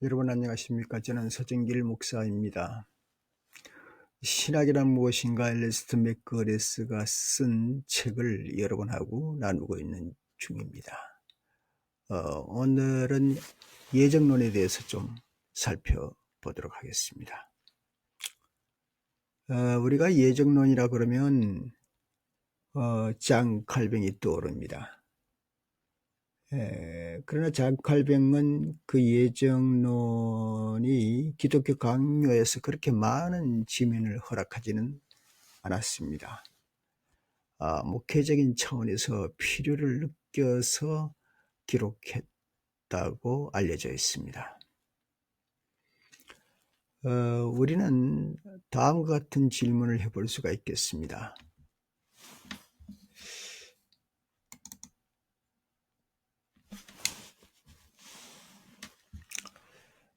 여러분 안녕하십니까? 저는 서정길 목사입니다. 신학이란 무엇인가 엘리스트 맥거레스가 쓴 책을 여러분하고 나누고 있는 중입니다. 오늘은 예정론에 대해서 좀 살펴보도록 하겠습니다. 우리가 예정론이라 그러면 장 칼뱅이 떠오릅니다. 그러나 장 칼뱅은 그 예정론이 기독교 강요에서 그렇게 많은 지면을 허락하지는 않았습니다. 목회적인 차원에서 필요를 느껴서 기록했다고 알려져 있습니다. 우리는 다음과 같은 질문을 해볼 수가 있겠습니다.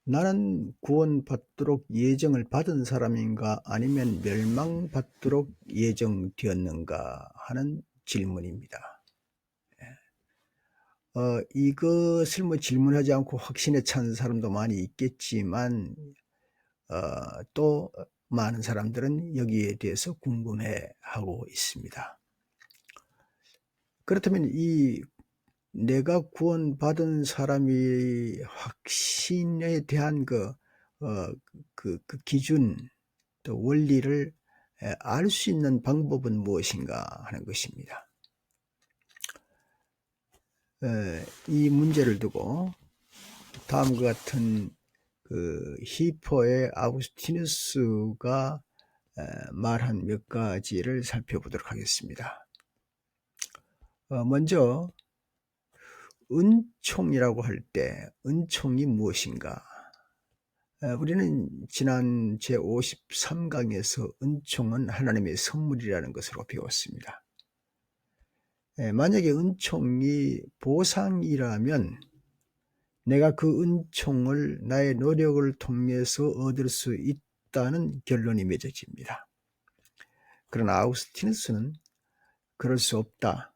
나는 구원받도록 예정을 받은 사람인가 아니면 멸망받도록 예정되었는가 하는 질문입니다. 이것을 질문하지 않고 확신에 찬 사람도 많이 있겠지만 또 많은 사람들은 여기에 대해서 궁금해하고 있습니다. 그렇다면 이 내가 구원받은 사람이 확신에 대한 그 기준, 또 원리를 알 수 있는 방법은 무엇인가 하는 것입니다. 이 문제를 두고 다음과 같은 히퍼의 아우구스티누스가 말한 몇 가지를 살펴보도록 하겠습니다. 먼저 은총이라고 할 때 은총이 무엇인가? 우리는 지난 제53강에서 은총은 하나님의 선물이라는 것으로 배웠습니다. 만약에 은총이 보상이라면 내가 그 은총을 나의 노력을 통해서 얻을 수 있다는 결론이 맺어집니다. 그러나 아우구스티누스는 그럴 수 없다.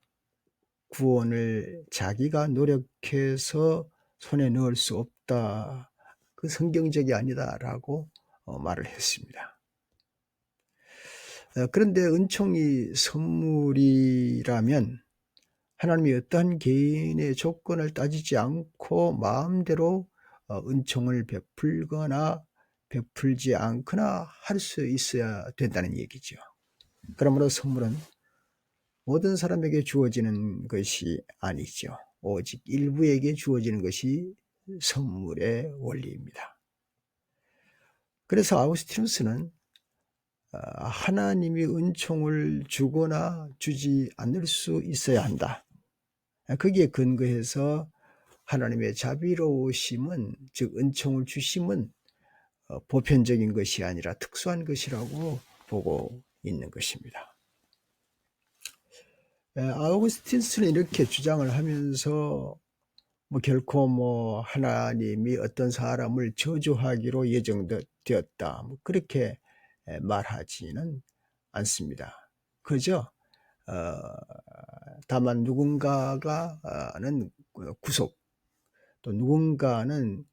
구원을 자기가 노력해서 손에 넣을 수 없다. 그 성경적이 아니다라고 말을 했습니다. 그런데 은총이 선물이라면 하나님이 어떠한 개인의 조건을 따지지 않고 마음대로 은총을 베풀거나 베풀지 않거나 할 수 있어야 된다는 얘기죠. 그러므로 선물은 모든 사람에게 주어지는 것이 아니죠. 오직 일부에게 주어지는 것이 선물의 원리입니다. 그래서 아우구스티누스는 하나님이 은총을 주거나 주지 않을 수 있어야 한다. 거기에 근거해서 하나님의 자비로우심은, 즉 은총을 주심은 보편적인 것이 아니라 특수한 것이라고 보고 있는 것입니다. 아우구스티누스는 이렇게 주장을 하면서 결코 하나님이 어떤 사람을 저주하기로 예정되었다 그렇게 말하지는 않습니다. 그저 다만 누군가는 구속, 또 누군가는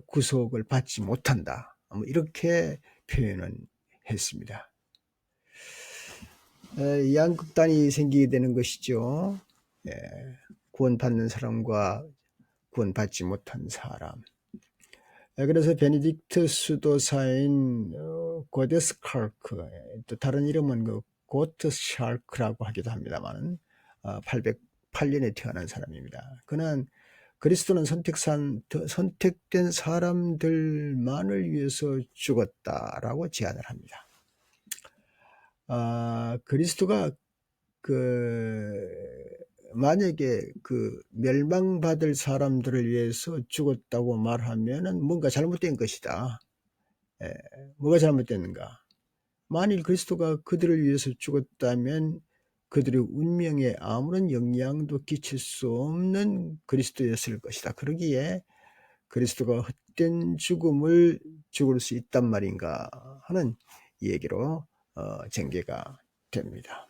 구속을 받지 못한다 이렇게 표현은 했습니다. 양극단이 생기게 되는 것이죠. 구원받는 사람과 구원받지 못한 사람. 그래서 베네딕트 수도사인 고데스칼크, 또 다른 이름은 고트샬크라고 하기도 합니다만 808년에 태어난 사람입니다. 그는 그리스도는 선택된 사람들만을 위해서 죽었다라고 제안을 합니다. 그리스도가 만약에 멸망받을 사람들을 위해서 죽었다고 말하면은 뭔가 잘못된 것이다. 뭐가 잘못됐는가? 만일 그리스도가 그들을 위해서 죽었다면 그들의 운명에 아무런 영향도 끼칠 수 없는 그리스도였을 것이다. 그러기에 그리스도가 헛된 죽음을 죽을 수 있단 말인가 하는 얘기로 전개가 됩니다.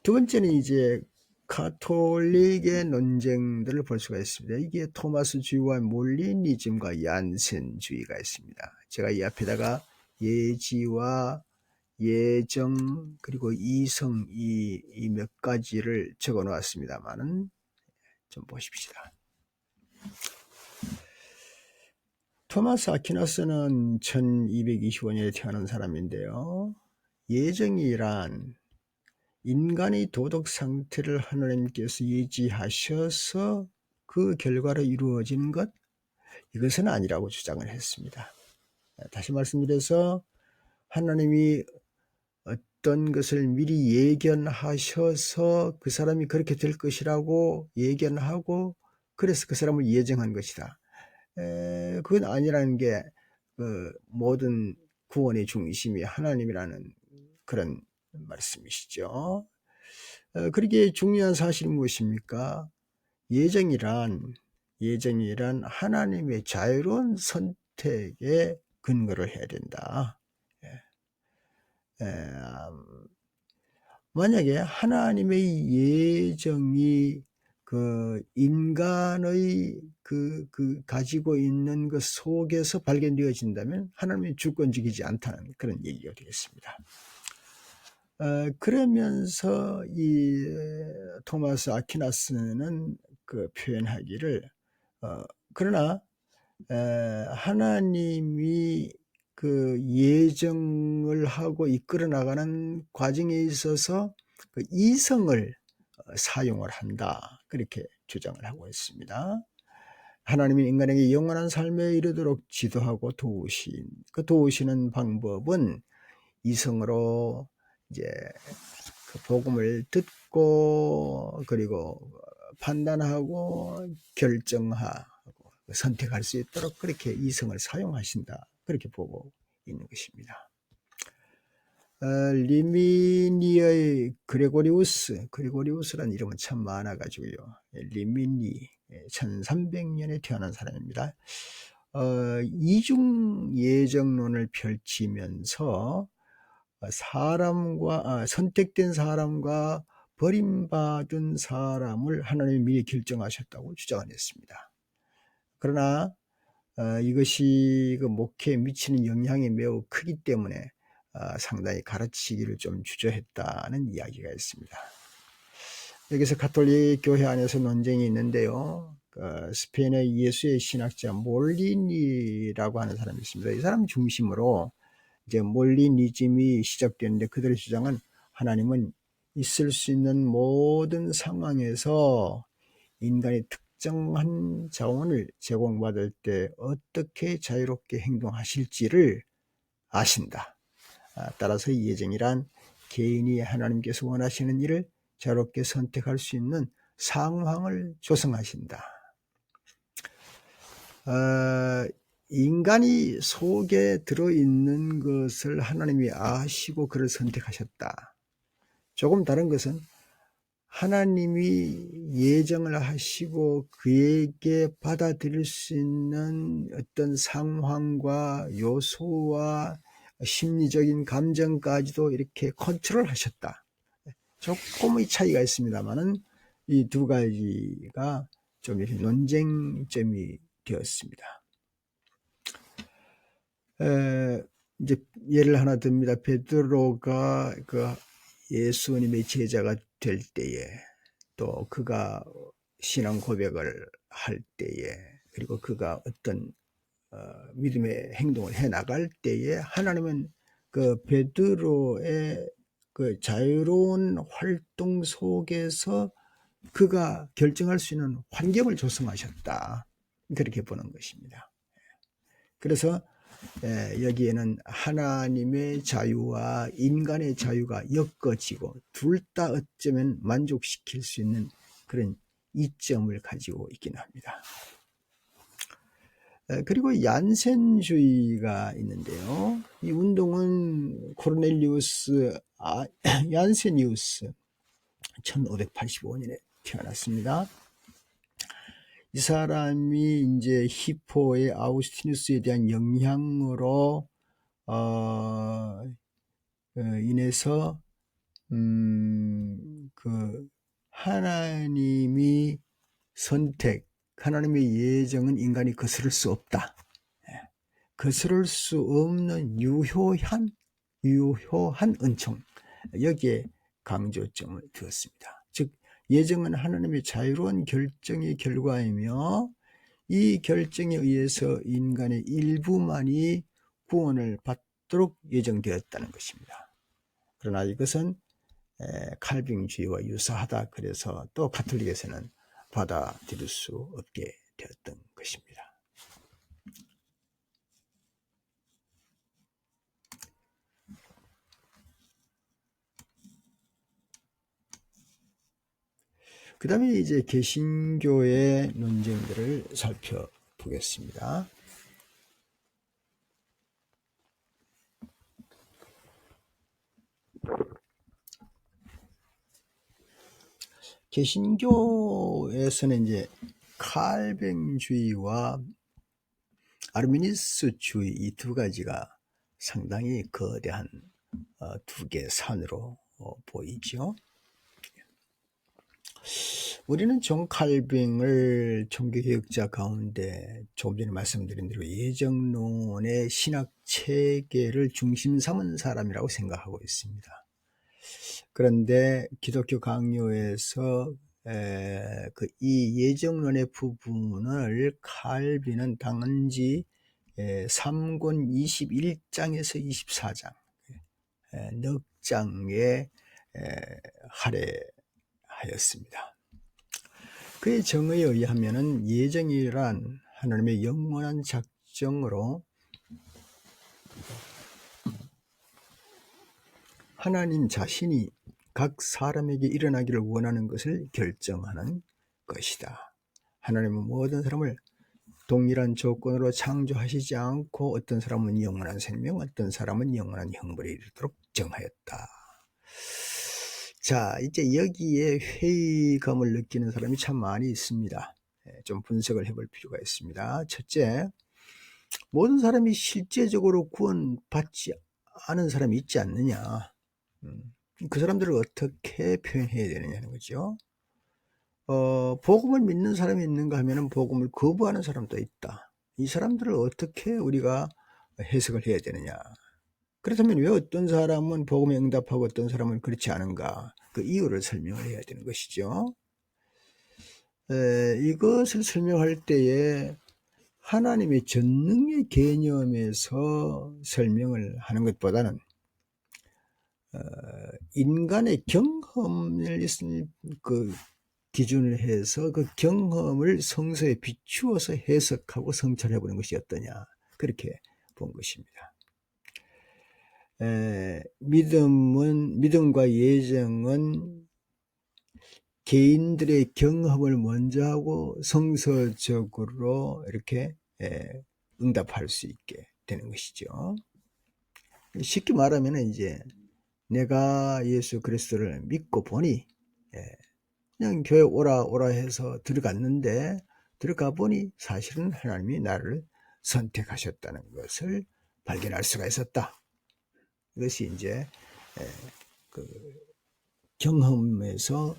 두 번째는 이제 가톨릭의 논쟁들을 볼 수가 있습니다. 이게 토마스주의와 몰리니즘과 얀센주의가 있습니다. 제가 이 앞에다가 예지와 예정 그리고 이성 이 몇 가지를 적어 놓았습니다만은 좀 보십시다. 토마스 아퀴나스는 1225년에 태어난 사람인데요. 예정이란 인간의 도덕 상태를 하나님께서 예지하셔서 그 결과로 이루어진 것, 이것은 아니라고 주장을 했습니다. 다시 말씀드려서 하나님이 어떤 것을 미리 예견하셔서 그 사람이 그렇게 될 것이라고 예견하고 그래서 그 사람을 예정한 것이다. 그건 아니라는 게 모든 구원의 중심이 하나님이라는 그런 말씀이시죠. 그렇게 중요한 사실은 무엇입니까? 예정이란 하나님의 자유로운 선택에 근거를 해야 된다. 만약에 하나님의 예정이 그 인간의 가지고 있는 것 속에서 발견되어진다면 하나님이 주권적이지 않다는 그런 얘기가 되겠습니다. 그러면서 이 토마스 아퀴나스는 표현하기를 그러나 하나님이 예정을 하고 이끌어 나가는 과정에 있어서 이성을 사용을 한다, 그렇게 주장을 하고 있습니다. 하나님이 인간에게 영원한 삶에 이르도록 지도하고 도우시는 방법은 이성으로 이제 복음을 듣고 그리고 판단하고 결정하고 선택할 수 있도록 그렇게 이성을 사용하신다, 그렇게 보고 있는 것입니다. 리미니의 그레고리우스라는 이름은 참 많아가지고요. 리미니 1300년에 태어난 사람입니다. 이중 예정론을 펼치면서 선택된 사람과 버림받은 사람을 하나님이 미리 결정하셨다고 주장을 했습니다. 그러나 이것이 목회에 미치는 영향이 매우 크기 때문에 상당히 가르치기를 좀 주저했다는 이야기가 있습니다. 여기서 가톨릭 교회 안에서 논쟁이 있는데요. 스페인의 예수의 신학자 몰리니라고 하는 사람이 있습니다. 이 사람 중심으로 이제 몰리니즘이 시작되는데, 그들의 주장은 하나님은 있을 수 있는 모든 상황에서 인간이 특정한 자원을 제공받을 때 어떻게 자유롭게 행동하실지를 아신다. 따라서 이 예정이란 개인이 하나님께서 원하시는 일을 자유롭게 선택할 수 있는 상황을 조성하신다. 인간이 속에 들어있는 것을 하나님이 아시고 그를 선택하셨다. 조금 다른 것은 하나님이 예정을 하시고 그에게 받아들일 수 있는 어떤 상황과 요소와 심리적인 감정까지도 이렇게 컨트롤 하셨다. 조금의 차이가 있습니다만은 이 두 가지가 좀 이렇게 논쟁점이 되었습니다. 이제 예를 하나 듭니다. 베드로가 예수님의 제자가 될 때에, 또 그가 신앙 고백을 할 때에, 그리고 그가 어떤 믿음의 행동을 해 나갈 때에 하나님은 베드로의 자유로운 활동 속에서 그가 결정할 수 있는 환경을 조성하셨다, 그렇게 보는 것입니다. 그래서 여기에는 하나님의 자유와 인간의 자유가 엮어지고 둘 다 어쩌면 만족시킬 수 있는 그런 이점을 가지고 있긴 합니다. 그리고 얀센주의가 있는데요. 이 운동은 코르넬리우스 얀세니우스 1585년에 태어났습니다. 이 사람이 이제 히포의 아우스티누스에 대한 영향으로 인해서 하나님이 선택, 하나님의 예정은 인간이 거스를 수 없다. 거스를 수 없는 유효한 은총, 여기에 강조점을 두었습니다. 즉 예정은 하나님의 자유로운 결정의 결과이며 이 결정에 의해서 인간의 일부만이 구원을 받도록 예정되었다는 것입니다. 그러나 이것은 칼빈주의와 유사하다, 그래서 또 가톨릭에서는 받아들일 수 없게 되었던 것입니다. 그 다음에 이제 개신교의 논쟁들을 살펴보겠습니다. 개신교에서는 이제 칼뱅주의와 아르미니스주의 이 두 가지가 상당히 거대한 두 개의 산으로 보이죠. 우리는 존 칼뱅을 종교개혁자 가운데 조금 전에 말씀드린 대로 예정론의 신학 체계를 중심 삼은 사람이라고 생각하고 있습니다. 그런데 기독교 강요에서 이 예정론의 부분을 칼빈은 단지 3권 21장에서 24장 넉 장에 할애하였습니다. 그의 정의에 의하면 예정이란 하나님의 영원한 작정으로 하나님 자신이 각 사람에게 일어나기를 원하는 것을 결정하는 것이다. 하나님은 모든 사람을 동일한 조건으로 창조하시지 않고 어떤 사람은 영원한 생명, 어떤 사람은 영원한 형벌에 이르도록 정하였다. 자, 이제 여기에 회의감을 느끼는 사람이 참 많이 있습니다. 좀 분석을 해볼 필요가 있습니다. 첫째, 모든 사람이 실제적으로 구원받지 않은 사람이 있지 않느냐. 그 사람들을 어떻게 표현해야 되느냐는 거죠. 복음을 믿는 사람이 있는가 하면은 복음을 거부하는 사람도 있다. 이 사람들을 어떻게 우리가 해석을 해야 되느냐. 그렇다면 왜 어떤 사람은 복음에 응답하고 어떤 사람은 그렇지 않은가, 그 이유를 설명을 해야 되는 것이죠. 이것을 설명할 때에 하나님의 전능의 개념에서 설명을 하는 것보다는 인간의 경험을 그 기준을 해서 그 경험을 성서에 비추어서 해석하고 성찰해 보는 것이 어떠냐, 그렇게 본 것입니다. 믿음과 예정은 개인들의 경험을 먼저 하고 성서적으로 이렇게 응답할 수 있게 되는 것이죠. 쉽게 말하면 이제 내가 예수 그리스도를 믿고 보니 그냥 교회 오라 해서 들어갔는데, 들어가 보니 사실은 하나님이 나를 선택하셨다는 것을 발견할 수가 있었다. 이것이 이제 그 경험에서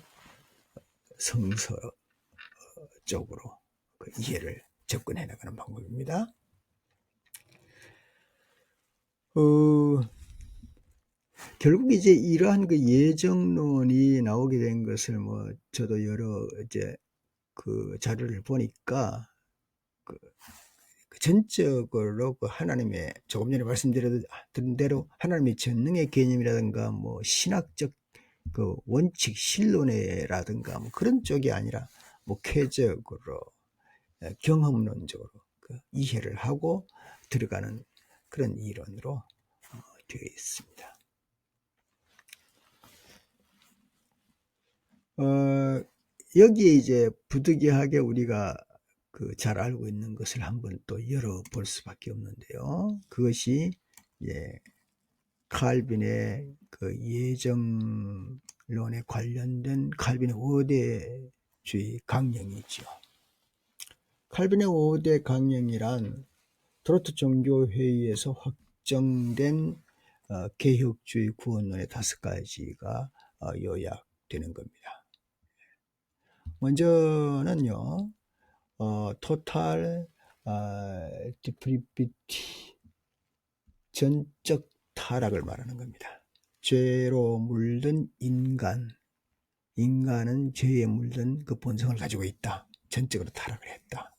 성서적으로 그 이해를 접근해 나가는 방법입니다. 결국 이제 이러한 그 예정론이 나오게 된 것을 저도 여러 이제 그 자료를 보니까 그 전적으로 그 하나님의, 조금 전에 말씀드린 대로 하나님의 전능의 개념이라든가 신학적 그 원칙 신론이라든가 그런 쪽이 아니라 쾌적으로 경험론적으로 그 이해를 하고 들어가는 그런 이론으로 되어 있습니다. 여기에 이제 부득이하게 우리가 잘 알고 있는 것을 한번 또 열어볼 수밖에 없는데요. 그것이 칼빈의 그 예정론에 관련된 칼빈의 5대주의 강령이죠. 칼빈의 5대 강령이란 트로트 종교회의에서 확정된 개혁주의 구원론의 5가지가 요약되는 겁니다. 먼저는요, 토탈 디프리비티, 전적 타락을 말하는 겁니다. 죄로 물든 인간은 죄에 물든 그 본성을 가지고 있다. 전적으로 타락을 했다.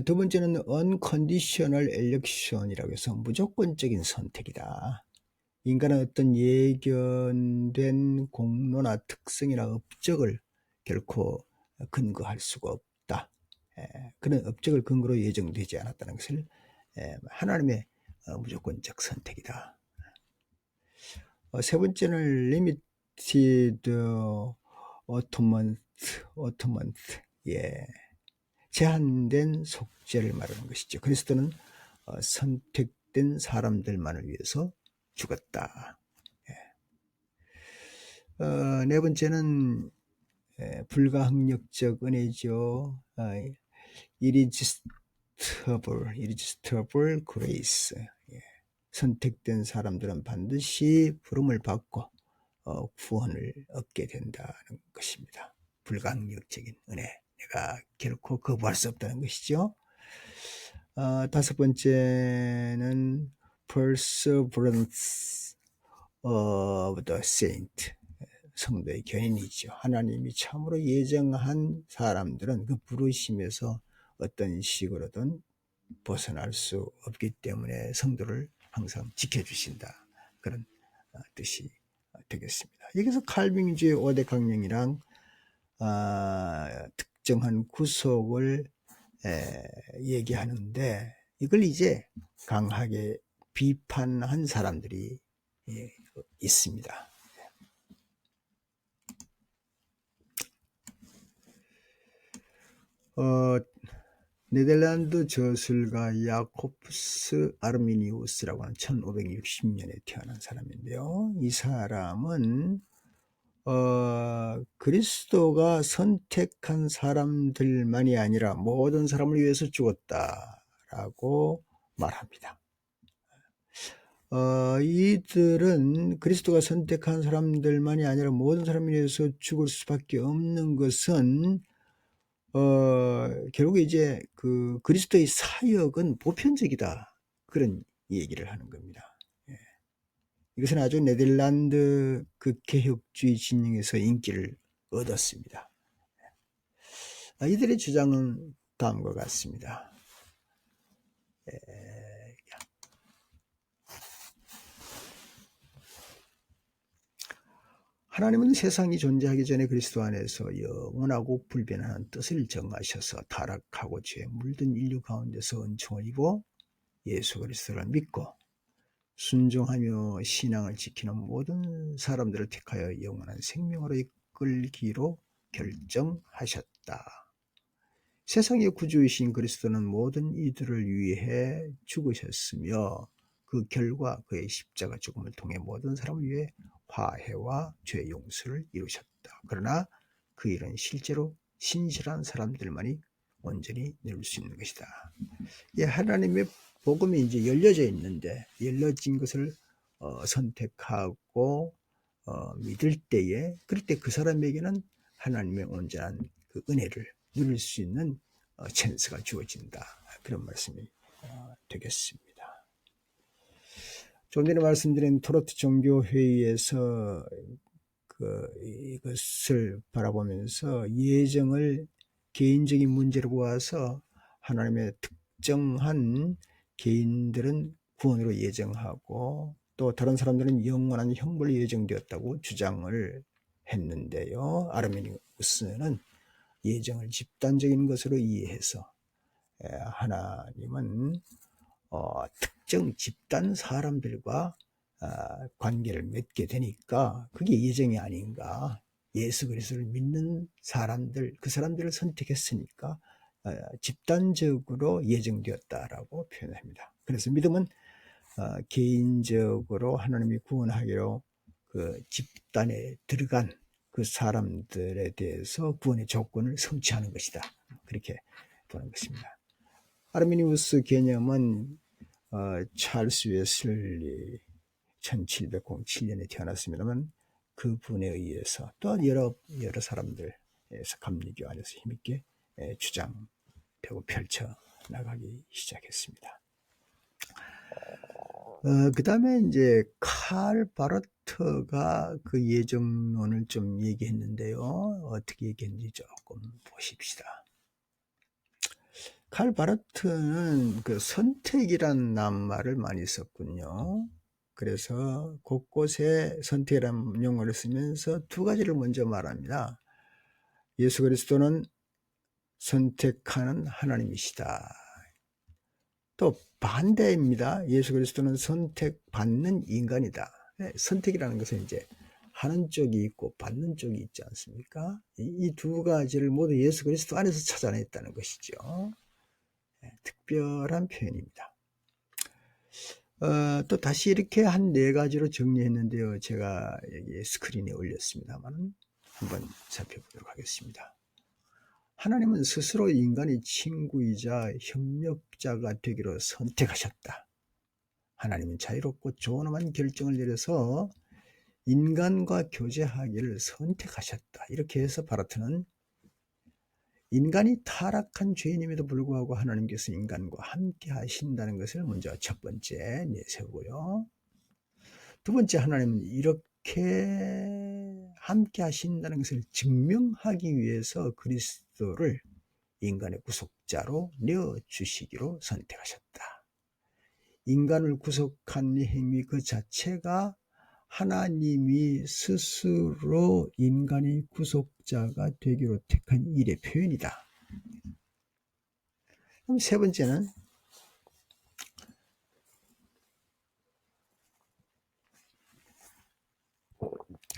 두 번째는 unconditional election이라고 해서 무조건적인 선택이다. 인간은 어떤 예견된 공로나 특성이나 업적을 결코 근거할 수가 없다. 그런 업적을 근거로 예정되지 않았다는 것을 하나님의 무조건적 선택이다. 세 번째는 limited atonement, 제한된 속죄를 말하는 것이죠. 그리스도는 선택된 사람들만을 위해서 죽었다. 네 번째는 불가항력적 은혜죠. irresistible grace. 선택된 사람들은 반드시 부름을 받고 구원을 얻게 된다는 것입니다. 불가항력적인 은혜. 내가 결코 거부할 수 없다는 것이죠. 다섯 번째는 perseverance of the saint. 성도의 견인이죠. 하나님이 참으로 예정한 사람들은 그 부르심에서 어떤 식으로든 벗어날 수 없기 때문에 성도를 항상 지켜주신다. 그런 뜻이 되겠습니다. 여기서 칼빈주의 5대 강령이랑 특정한 구속을 얘기하는데 이걸 이제 강하게 비판한 사람들이 있습니다. 네덜란드 저술가 야코프스 아르미니우스라고 하는 1560년에 태어난 사람인데요. 이 사람은 그리스도가 선택한 사람들만이 아니라 모든 사람을 위해서 죽었다라고 말합니다. 이들은 그리스도가 선택한 사람들만이 아니라 모든 사람을 위해서 죽을 수밖에 없는 것은 결국 이제 그 그리스도의 사역은 보편적이다. 그런 얘기를 하는 겁니다. 이것은 아주 네덜란드 그 개혁주의 진영에서 인기를 얻었습니다. 이들의 주장은 다음과 같습니다. 하나님은 세상이 존재하기 전에 그리스도 안에서 영원하고 불변하는 뜻을 정하셔서 타락하고 죄에 물든 인류 가운데서 은총을 입어 예수 그리스도를 믿고 순종하며 신앙을 지키는 모든 사람들을 택하여 영원한 생명으로 이끌기로 결정하셨다. 세상의 구주이신 그리스도는 모든 이들을 위해 죽으셨으며 그 결과 그의 십자가 죽음을 통해 모든 사람을 위해 화해와 죄 용서를 이루셨다. 그러나 그 일은 실제로 신실한 사람들만이 온전히 이룰 수 있는 것이다. 하나님의 복음이 이제 열려져 있는데 열려진 것을 선택하고 믿을 때에 그럴 때 그 사람에게는 하나님의 온전한 그 은혜를 누릴 수 있는 찬스가 주어진다. 그런 말씀이 되겠습니다. 좀 전에 말씀드린 토로트 종교회의에서 이것을 바라보면서 예정을 개인적인 문제로 보아서 하나님의 특정한 개인들은 구원으로 예정하고 또 다른 사람들은 영원한 형벌로 예정되었다고 주장을 했는데요. 아르미니우스는 예정을 집단적인 것으로 이해해서 하나님은 특정 집단 사람들과 관계를 맺게 되니까 그게 예정이 아닌가. 예수 그리스도를 믿는 사람들, 그 사람들을 선택했으니까 집단적으로 예정되었다라고 표현합니다. 그래서 믿음은 개인적으로 하나님이 구원하기로 그 집단에 들어간 그 사람들에 대해서 구원의 조건을 성취하는 것이다. 그렇게 보는 것입니다. 아르미니우스 개념은 찰스 웨슬리 1707년에 태어났습니다만 그분에 의해서 또 여러 사람들에서 감리교 안에서 힘있게 주장되고 펼쳐 나가기 시작했습니다. 그 다음에 이제 칼 바로트가 그 예정론을 좀 얘기했는데요. 어떻게 얘기했는지 조금 보십시다. 칼 바로트는 그 선택이란 낱말을 많이 썼군요. 그래서 곳곳에 선택이라는 용어를 쓰면서 두 가지를 먼저 말합니다. 예수 그리스도는 선택하는 하나님이시다. 또 반대입니다. 예수 그리스도는 선택받는 인간이다. 선택이라는 것은 이제 하는 쪽이 있고 받는 쪽이 있지 않습니까? 이 두 가지를 모두 예수 그리스도 안에서 찾아냈다는 것이죠. 특별한 표현입니다. 또 다시 이렇게 한 네 가지로 정리했는데요. 제가 여기 스크린에 올렸습니다만 한번 살펴보도록 하겠습니다. 하나님은 스스로 인간의 친구이자 협력자가 되기로 선택하셨다. 하나님은 자유롭고 존엄한 결정을 내려서 인간과 교제하기를 선택하셨다. 이렇게 해서 바로트는 인간이 타락한 죄인임에도 불구하고 하나님께서 인간과 함께 하신다는 것을 먼저 첫 번째 내세우고요. 두 번째, 하나님은 이렇게 함께 하신다는 것을 증명하기 위해서 그리스도를 인간의 구속자로 내어주시기로 선택하셨다. 인간을 구속한 행위 그 자체가 하나님이 스스로 인간의 구속자가 되기로 택한 일의 표현이다. 그럼 세 번째는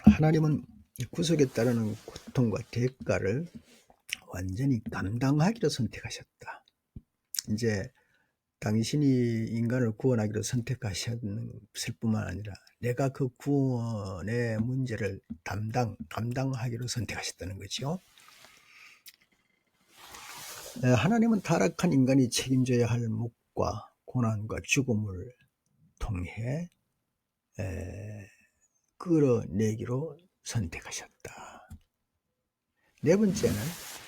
하나님은 구속에 따르는 고통과 대가를 완전히 감당하기로 선택하셨다. 이제 당신이 인간을 구원하기로 선택하셨을 뿐만 아니라 내가 그 구원의 문제를 감당하기로 선택하셨다는 거죠. 하나님은 타락한 인간이 책임져야 할 몫과 고난과 죽음을 통해 끌어내기로 선택하셨다. 네 번째는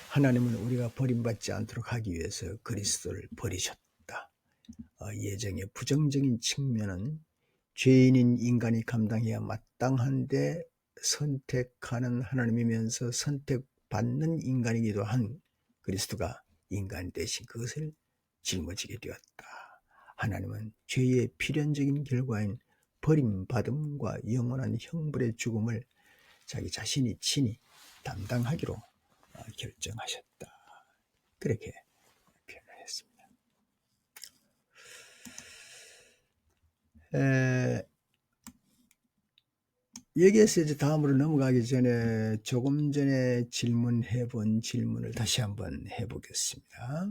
하나님은 우리가 버림받지 않도록 하기 위해서 그리스도를 버리셨다. 예정의 부정적인 측면은 죄인인 인간이 감당해야 마땅한데 선택하는 하나님이면서 선택받는 인간이기도 한 그리스도가 인간 대신 그것을 짊어지게 되었다. 하나님은 죄의 필연적인 결과인 버림받음과 영원한 형벌의 죽음을 자기 자신이 친히 담당하기로 결정하셨다. 그렇게 표현을 했습니다. 여기에서 이제 다음으로 넘어가기 전에 조금 전에 질문해 본 질문을 다시 한번 해보겠습니다.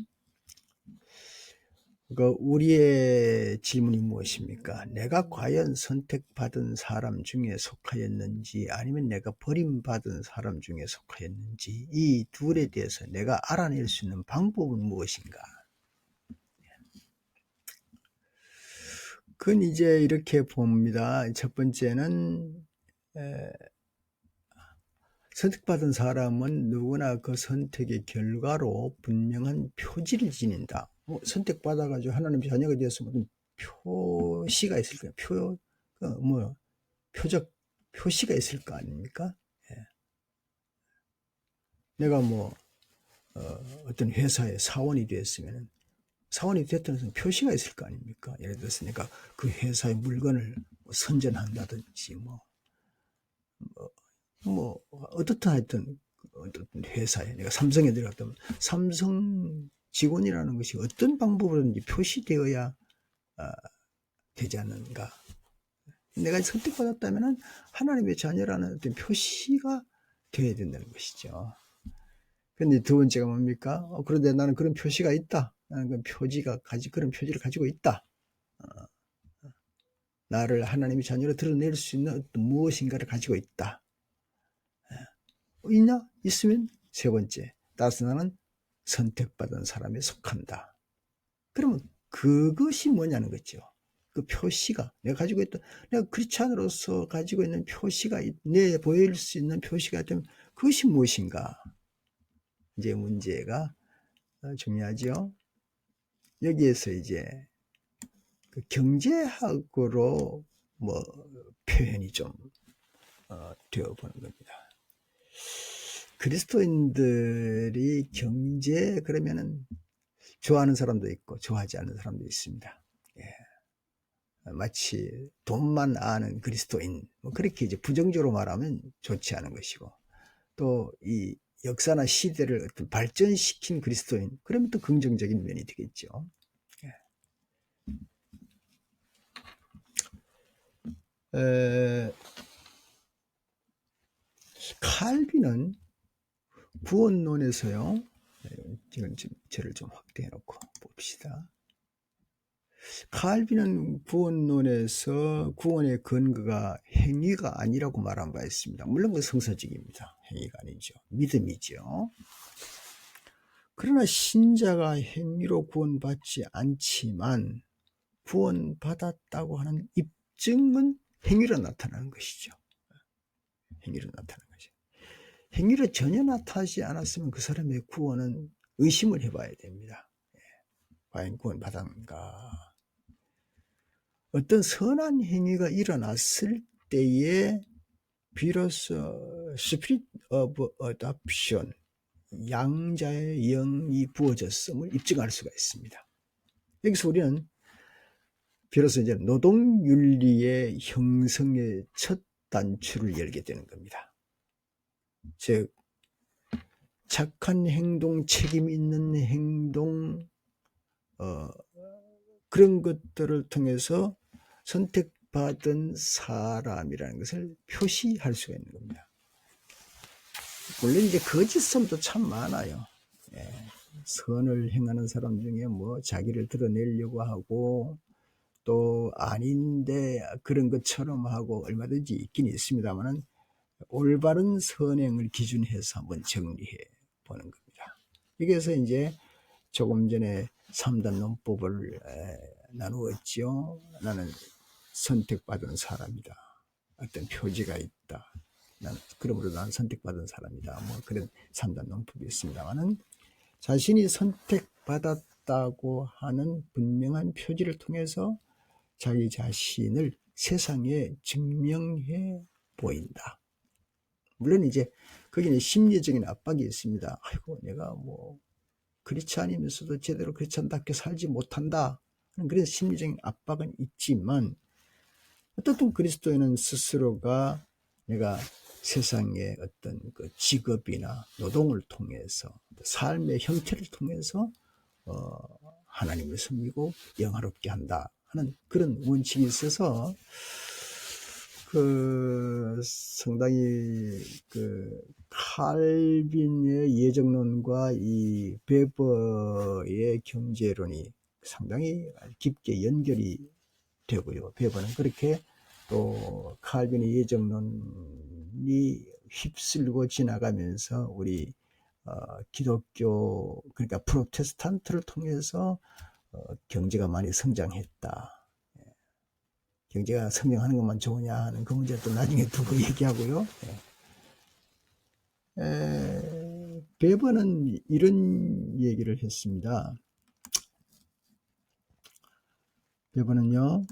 우리의 질문이 무엇입니까? 내가 과연 선택받은 사람 중에 속하였는지 아니면 내가 버림받은 사람 중에 속하였는지 이 둘에 대해서 내가 알아낼 수 있는 방법은 무엇인가? 그건 이제 이렇게 봅니다. 첫 번째는 선택받은 사람은 누구나 그 선택의 결과로 분명한 표지를 지닌다. 선택받아가지고 하나님 자녀가 되었으면 표시가 있을 거예요. 표시가 있을 거 아닙니까? 예. 내가 어떤 회사의 사원이 되었으면 사원이 됐다는 것은 표시가 있을 거 아닙니까? 예를 들어서 내가 그 회사의 물건을 선전한다든지 어떻든 하여튼 어떤 회사에 내가 삼성에 들어갔다면 삼성 직원이라는 것이 어떤 방법으로든지 표시되어야 되지 않는가. 내가 선택받았다면 하나님의 자녀라는 어떤 표시가 되어야 된다는 것이죠. 근데 두 번째가 뭡니까? 그런데 나는 그런 표시가 있다. 나는 그런 표지를 가지고 있다. 나를 하나님의 자녀로 드러낼 수 있는 어떤 무엇인가를 가지고 있다. 있냐? 있으면 세 번째. 따라서 나는 선택받은 사람에 속한다. 그러면 그것이 뭐냐는 거죠. 그 표시가 내가 크리스찬으로서 가지고 있는 표시가 내 보일 수 있는 표시가 되면 그것이 무엇인가? 이제 문제가 중요하죠. 여기에서 이제 그 경제학으로 뭐 표현이 좀 되어보는 겁니다. 그리스도인들이 경제 그러면은 좋아하는 사람도 있고 좋아하지 않는 사람도 있습니다. 예. 마치 돈만 아는 그리스도인 뭐 그렇게 이제 부정적으로 말하면 좋지 않은 것이고, 또 이 역사나 시대를 어떤 발전시킨 그리스도인 그러면 또 긍정적인 면이 되겠죠. 예. 칼빈은 구원론에서요. 지금 죄를 좀 확대해 놓고 봅시다. 칼빈은 구원론에서 구원의 근거가 행위가 아니라고 말한 바 있습니다. 물론 그 성서적입니다. 행위가 아니죠. 믿음이죠. 그러나 신자가 행위로 구원받지 않지만 구원받았다고 하는 입증은 행위로 나타나는 것이죠. 행위로 나타나는 것이죠. 행위로 전혀 나타나지 않았으면 그 사람의 구원은 의심을 해봐야 됩니다. 과연 구원받았는가? 어떤 선한 행위가 일어났을 때에 비로소 스피릿 오브 어답션, 양자의 영이 부어졌음을 입증할 수가 있습니다. 여기서 우리는 비로소 이제 노동윤리의 형성의 첫 단추를 열게 되는 겁니다. 즉 착한 행동, 책임 있는 행동, 그런 것들을 통해서 선택받은 사람이라는 것을 표시할 수가 있는 겁니다. 물론 이제 거짓선도 참 많아요. 예. 선을 행하는 사람 중에 뭐 자기를 드러내려고 하고 또 아닌데 그런 것처럼 하고 얼마든지 있긴 있습니다만은 올바른 선행을 기준해서 한번 정리해 보는 겁니다. 여기에서 이제 조금 전에 3단 논법을 나누었죠. 나는 선택받은 사람이다. 어떤 표지가 있다. 그러므로 나는 선택받은 사람이다. 뭐 그런 3단 논법이 있습니다만은 자신이 선택받았다고 하는 분명한 표지를 통해서 자기 자신을 세상에 증명해 보인다. 물론 이제 거기는 심리적인 압박이 있습니다. 아이고 내가 뭐 크리스찬이면서도 제대로 크리스찬답게 살지 못한다. 그런 심리적인 압박은 있지만 어떻든 그리스도인은 스스로가 내가 세상의 어떤 그 직업이나 노동을 통해서 삶의 형태를 통해서 하나님을 섬기고 영화롭게 한다 하는 그런 원칙이 있어서 상당히 칼빈의 예정론과 이 베버의 경제론이 상당히 깊게 연결이 되고요. 베버는 그렇게 또 칼빈의 예정론이 휩쓸고 지나가면서 우리 기독교 그러니까 프로테스탄트를 통해서 경제가 많이 성장했다. 경제가 성장하는 것만 좋으냐 하는 그 문제를 또 나중에 두고 얘기하고요. 베버는 이런 얘기를 했습니다. 베버는요,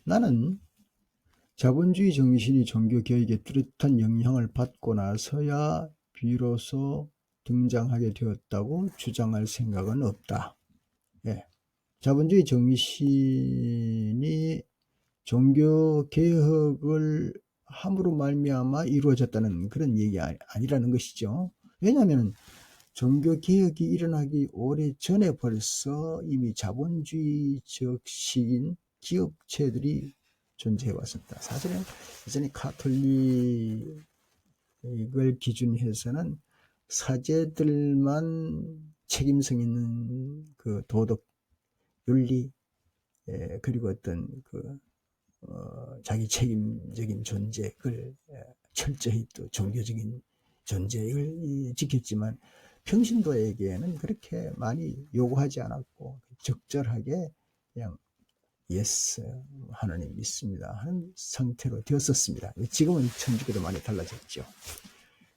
나는 자본주의 정신이 종교개혁에 뚜렷한 영향을 받고 나서야 비로소 등장하게 되었다고 주장할 생각은 없다. 예. 자본주의 정신이 종교개혁을 함으로 말미암아 이루어졌다는 그런 얘기 아니라는 것이죠. 왜냐하면 종교개혁이 일어나기 오래전에 벌써 이미 자본주의적 시인 기업체들이 존재해 왔었다. 사실은 예전에 카톨릭을 기준해서는 사제들만 책임성 있는 그 도덕, 윤리, 그리고 어떤 자기 책임적인 존재를 철저히 또 종교적인 존재를 지켰지만 평신도에게는 그렇게 많이 요구하지 않았고 적절하게 그냥 예스 하나님 믿습니다 하는 상태로 되었었습니다. 지금은 천주교도 많이 달라졌죠.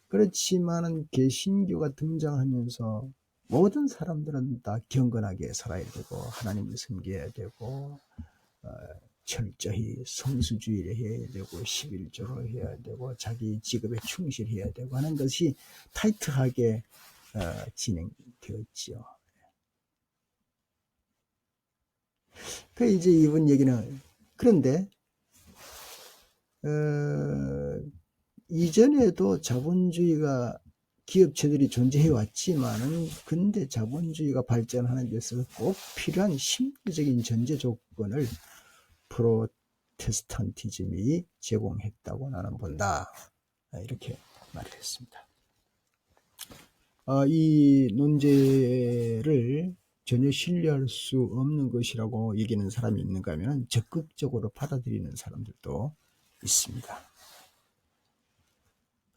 그렇지만은 개신교가 등장하면서 모든 사람들은 다 경건하게 살아야 되고 하나님을 섬겨야 되고 철저히 성수주의를 해야 되고 11조를 해야 되고 자기 직업에 충실해야 되고 하는 것이 타이트하게 진행되었지요. 그 이제 이번 얘기는 그런데 이전에도 자본주의가 기업체들이 존재해 왔지만은 근데 자본주의가 발전하는 데 있어서 꼭 필요한 심리적인 전제 조건을 프로테스탄티즘이 제공했다고 나는 본다. 이렇게 말을 했습니다. 이 논제를 전혀 신뢰할 수 없는 것이라고 여기는 사람이 있는가 하면 적극적으로 받아들이는 사람들도 있습니다.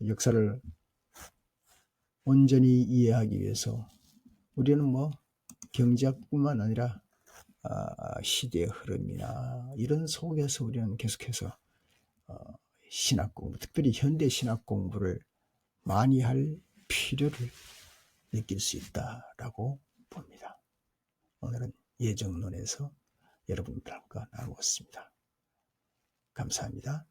역사를 온전히 이해하기 위해서 우리는 뭐 경제학뿐만 아니라 시대의 흐름이나 이런 속에서 우리는 계속해서 신학 공부, 특별히 현대 신학 공부를 많이 할 필요를 느낄 수 있다라고 봅니다. 오늘은 예정론에서 여러분들과 나누었습니다. 감사합니다.